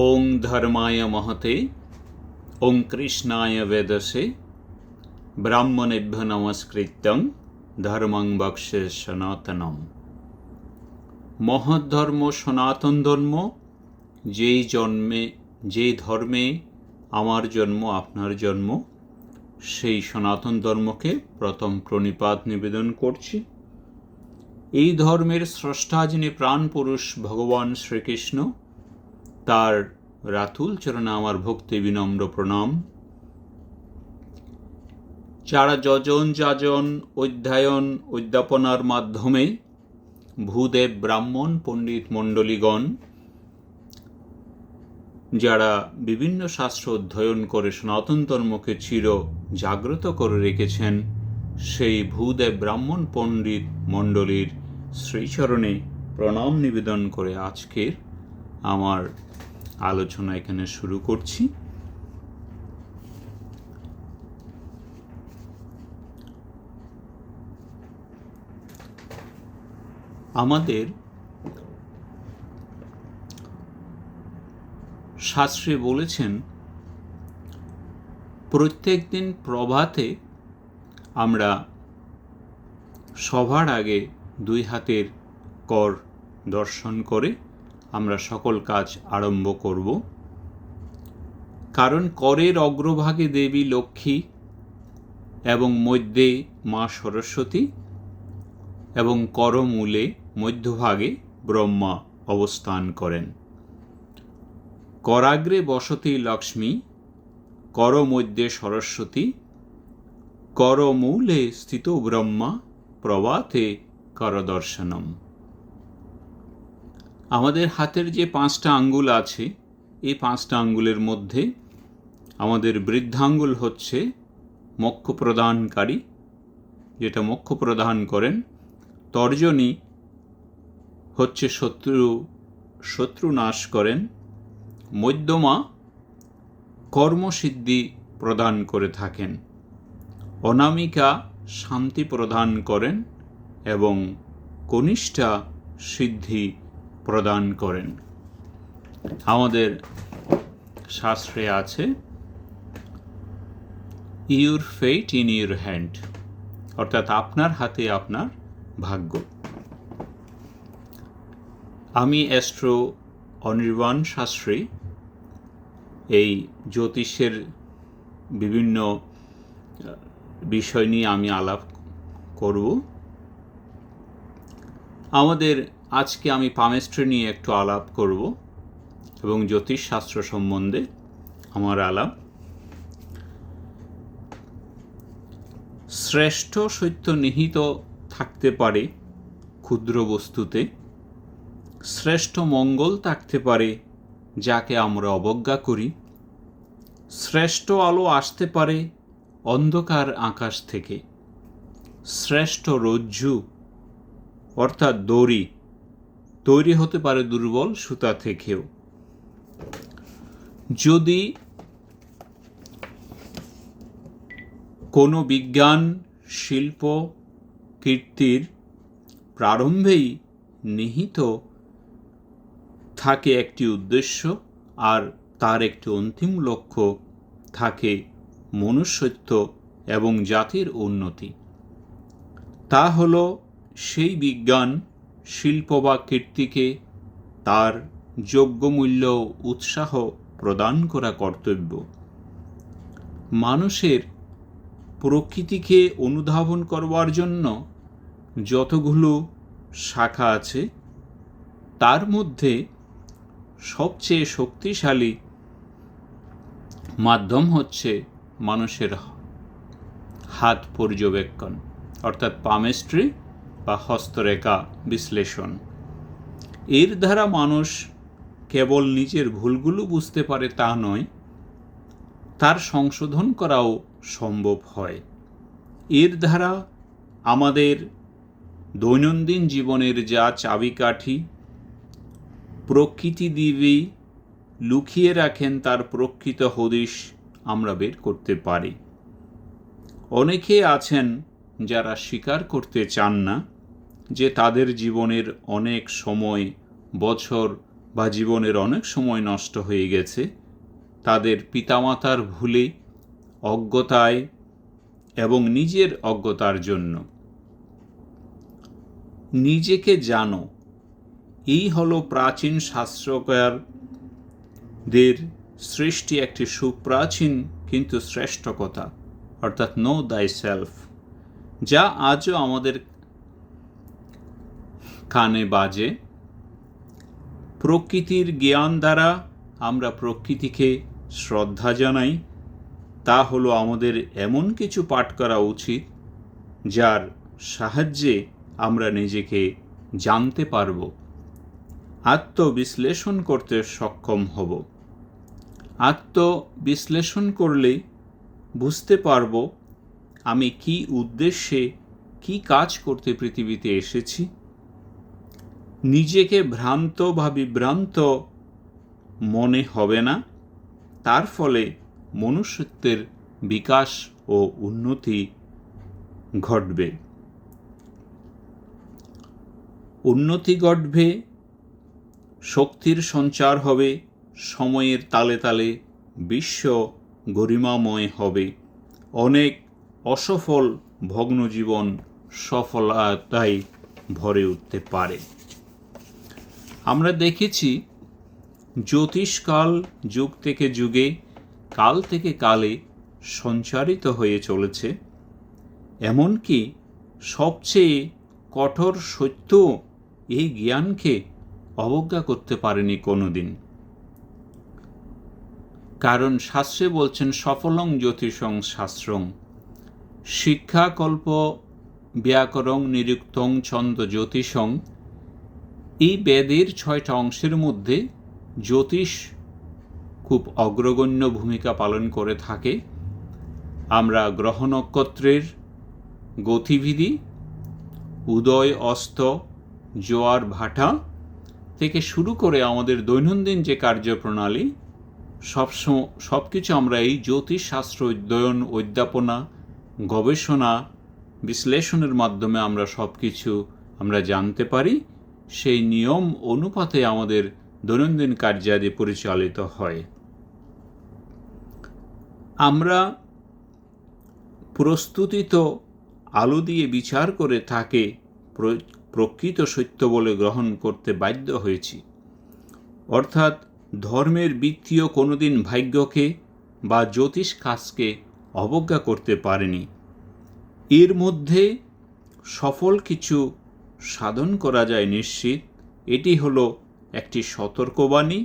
ওং ধর্মায় মহতে ওং কৃষ্ণায় বেদসে ব্রাহ্মণেভ্য নমস্কৃত্যং ধর্মং বক্ষ্যে সনাতনম। মহৎ ধর্ম সনাতন ধর্ম, যে ধর্মে আমার জন্ম, আপনার জন্ম, সেই সনাতন ধর্মকে প্রথম প্রণিপাত নিবেদন করছি। এই ধর্মের স্রষ্টা যিনি প্রাণ পুরুষ ভগবান শ্রীকৃষ্ণ, তার রাতুল চরণে আমার ভক্তি বিনম্র প্রণাম। যারা যজন যাজন অধ্যয়ন অধ্যাপনার মাধ্যমে ভূদেব ব্রাহ্মণ পণ্ডিত মণ্ডলীগণ যারা বিভিন্ন শাস্ত্র অধ্যয়ন করে সনাতন ধর্মকে চির জাগ্রত করে রেখেছেন, সেই ভূদেব ব্রাহ্মণ পণ্ডিত মণ্ডলীর শ্রীচরণে প্রণাম নিবেদন করে আজকের আমার আলোচনা এখানে শুরু করছি। আমাদের শাস্ত্রে বলেছেন, প্রত্যেক দিন প্রভাতে আমরা সবার আগে দুই হাতের কর দর্শন করে আমরা সকল কাজ আরম্ভ করব। কারণ করের অগ্রভাগে দেবী লক্ষ্মী এবং মধ্যে মা সরস্বতী এবং করমূলে মধ্যভাগে ব্রহ্মা অবস্থান করেন। করাগ্রে বসতি লক্ষ্মী, কর মধ্যে সরস্বতী, করমূলে স্থিত ব্রহ্মা, প্রভাতে করদর্শনম। আমাদের হাতের যে 5টা আঙ্গুল আছে, এই 5টা আঙ্গুলের মধ্যে আমাদের বৃদ্ধাঙ্গুল হচ্ছে মোক্ষ প্রদানকারী, যেটা মোক্ষ প্রদান করেন। তর্জনী হচ্ছে শত্রু নাশ করেন। মধ্যমা কর্মসিদ্ধি প্রদান করে থাকেন। অনামিকা শান্তি প্রদান করেন এবং কনিষ্ঠা সিদ্ধি প্রদান করেন। আমাদের শাস্ত্রে আছে your fate in your hand, অর্থাৎ আপনার হাতে আপনার ভাগ্য। আমি অ্যাস্ট্রো অনির্বাণ শাস্ত্রী এই জ্যোতিষের বিভিন্ন বিষয় নিয়ে আমি আলাপ করব। আজকে আমি পামেস্ট্রি নিয়ে একটু আলাপ করব এবং জ্যোতিষশাস্ত্র সম্বন্ধে আমার আলাপ। শ্রেষ্ঠ সত্য নিহিত থাকতে পারে ক্ষুদ্র বস্তুতে, শ্রেষ্ঠ মঙ্গল থাকতে পারে যাকে আমরা অবজ্ঞা করি, শ্রেষ্ঠ আলো আসতে পারে অন্ধকার আকাশ থেকে, শ্রেষ্ঠ রজ্জু অর্থাৎ দড়ি তৈরি হতে পারে দুর্বল সুতা থেকেও। যদি কোনো বিজ্ঞান শিল্প কীর্তির প্রারম্ভেই নিহিত থাকে একটি উদ্দেশ্য, আর তার একটি অন্তিম লক্ষ্য থাকে মনুষ্যত্ব এবং জাতির উন্নতি, তা হল সেই বিজ্ঞান শিল্প বা কীর্তিকে তার যোগ্য মূল্য উৎসাহ প্রদান করা কর্তব্য। মানুষের প্রকৃতিকে অনুধাবন করবার জন্য যতগুলো শাখা আছে, তার মধ্যে সবচেয়ে শক্তিশালী মাধ্যম হচ্ছে মানুষের হাত পর্যবেক্ষণ, অর্থাৎ পামেস্ট্রি বা হস্তরেখা বিশ্লেষণ। এর দ্বারা মানুষ কেবল নিজের ভুলগুলো বুঝতে পারে তা নয়, তার সংশোধন করাও সম্ভব হয়। এর দ্বারা আমাদের দৈনন্দিন জীবনের যা চাবিকাঠি প্রকৃতি দেবী লুকিয়ে রাখেন, তার প্রকৃত হদিশ আমরা বের করতে পারি। অনেকে আছেন যারা স্বীকার করতে চান না যে তাদের জীবনের অনেক সময়, বছর বা জীবনের অনেক সময় নষ্ট হয়ে গেছে তাদের পিতামাতার ভুলে, অজ্ঞতায় এবং নিজের অজ্ঞতার জন্য। নিজেকে জানো, এই হলো প্রাচীন শাস্ত্রকারদের সৃষ্টি একটি সুপ্রাচীন কিন্তু শ্রেষ্ঠ কথা, অর্থাৎ নো দাই সেলফ, যা আজও আমাদের কানে বাজে। প্রকৃতির জ্ঞান দ্বারা আমরা প্রকৃতিকে শ্রদ্ধা জানাই। তা হলো আমাদের এমন কিছু পাঠ করা উচিত যার সাহায্যে আমরা নিজেকে জানতে পারব, আত্মবিশ্লেষণ করতে সক্ষম হব। আত্মবিশ্লেষণ করলে বুঝতে পারব আমি কি উদ্দেশ্যে কি কাজ করতে পৃথিবীতে এসেছি। নিজেকে ভ্রান্ত বা বিভ্রান্ত মনে হবে না, তার ফলে মনুষ্যত্বের বিকাশ ও উন্নতি ঘটবে। উন্নতি ঘটবে, শক্তির সঞ্চার হবে, সময়ের তালে তালে বিশ্ব গরিমাময় হবে, অনেক অসফল ভগ্ন জীবন সফলতায় ভরে উঠতে পারে। আমরা দেখেছি জ্যোতিষকাল যুগ থেকে যুগে, কাল থেকে কালে সঞ্চারিত হয়ে চলেছে। এমনকি সবচেয়ে কঠোর সত্য এই জ্ঞানকে অবজ্ঞা করতে পারেনি কোনোদিন। কারণ শাস্ত্রে বলছেন সফলং জ্যোতিষং শাস্ত্রং, শিক্ষাকল্প ব্যাকরণ নিরুক্তং ছন্দ জ্যোতিষং। এই বেদের 6টা অংশের মধ্যে জ্যোতিষ খুব অগ্রগণ্য ভূমিকা পালন করে থাকে। আমরা গ্রহ নক্ষত্রের গতিবিধি, উদয় অস্ত, জোয়ার ভাটা থেকে শুরু করে আমাদের দৈনন্দিন যে কার্যপ্রণালী সব কিছু আমরা এই জ্যোতিষশাস্ত্র অধ্যয়ন, অধ্যাপনা, গবেষণা, বিশ্লেষণের মাধ্যমে আমরা সব কিছু আমরা জানতে পারি। সেই নিয়ম অনুপাতে আমাদের দৈনন্দিন কার্যাদি পরিচালিত হয়। আমরা প্রস্তুতিত আলো দিয়ে বিচার করে তাকে প্রকৃত সত্য বলে গ্রহণ করতে বাধ্য হয়েছি। অর্থাৎ ধর্মের বৃত্তিও কোনোদিন ভাগ্যকে বা জ্যোতিষ কাজকে অবজ্ঞা করতে পারেনি। এর মধ্যে সফল কিছু সাধন করা যায় নিশ্চিত। এটি হলো একটি সতর্কবাণী,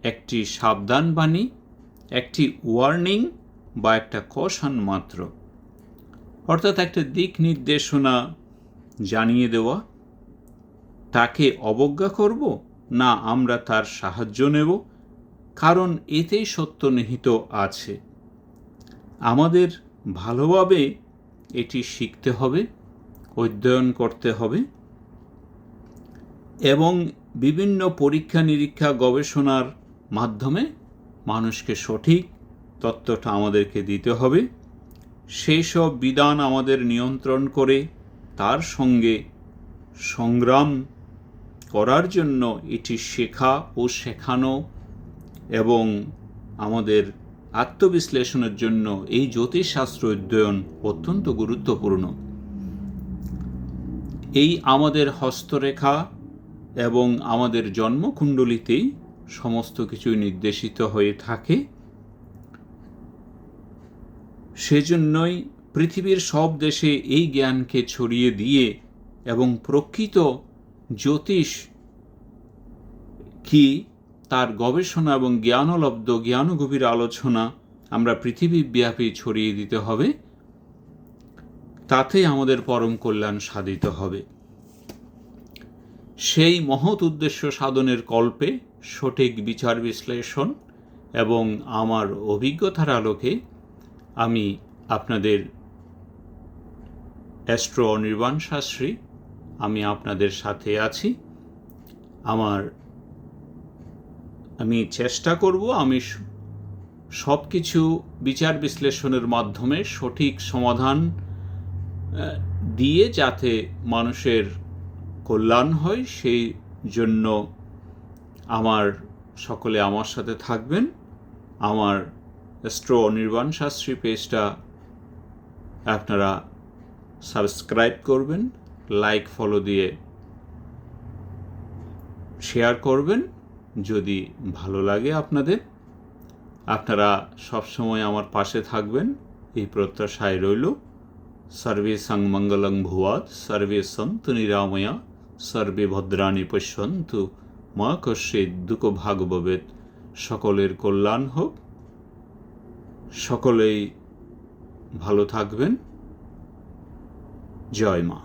একটি সাবধানবাণী, একটি ওয়ার্নিং বা একটা কশন মাত্র। অর্থাৎ একটা দিক নির্দেশনা জানিয়ে দেওয়া। তাকে অবজ্ঞা করব না আমরা তার সাহায্য নেব, কারণ এতেই সত্য নিহিত আছে। আমাদের ভালোভাবে এটি শিখতে হবে, অধ্যয়ন করতে হবে এবং বিভিন্ন পরীক্ষা নিরীক্ষা গবেষণার মাধ্যমে মানুষকে সঠিক তত্ত্বটা আমাদেরকে দিতে হবে। সেই সব বিধান আমাদের নিয়ন্ত্রণ করে তার সঙ্গে সংগ্রাম করার জন্য এটি শেখা ও শেখানো এবং আমাদের আত্মবিশ্লেষণের জন্য এই জ্যোতিষশাস্ত্র অধ্যয়ন অত্যন্ত গুরুত্বপূর্ণ। এই আমাদের হস্তরেখা এবং আমাদের জন্মকুণ্ডলিতেই সমস্ত কিছু নির্দেশিত হয়ে থাকে। সেজন্যই পৃথিবীর সব দেশে এই জ্ঞানকে ছড়িয়ে দিয়ে এবং প্রকৃত জ্যোতিষ কি তার গবেষণা এবং জ্ঞানলব্ধ জ্ঞানগভীর আলোচনা আমরা পৃথিবীব্যাপী ছড়িয়ে দিতে হবে। তাতে আমাদের পরম কল্যাণ সাধিত হবে। সেই মহৎ উদ্দেশ্য সাধনের কল্পে সঠিক বিচার বিশ্লেষণ এবং আমার অভিজ্ঞতার আলোকে আমি আপনাদের অ্যাস্ট্রো অনির্বাণ শাস্ত্রী, আমি আপনাদের সাথে আছি। আমি চেষ্টা করব আমি সব কিছু বিচার বিশ্লেষণের মাধ্যমে সঠিক সমাধান দিয়ে যাতে মানুষের কল্যাণ হয় সেই জন্য সকলে আমার সাথে থাকবেন। আমার অ্যাস্ট্রো অনির্বাণ শাস্ত্রী পেজটা আপনারা সাবস্ক্রাইব করবেন, লাইক ফলো দিয়ে শেয়ার করবেন যদি ভালো লাগে আপনাদের। আপনারা সবসময় আমার পাশে থাকবেন এই প্রত্যাশায় রইল। সর্বে সং মঙ্গলং ভুয়াৎ, সর্বে সন্তু নিরাময়া, সর্বে ভদ্রাণি পশ্যন্তু, মা কশ্চিৎ দুঃখ ভাগ ভবেৎ। সকলের কল্যাণ হোক, সকলেই ভালো থাকবেন। জয় মা।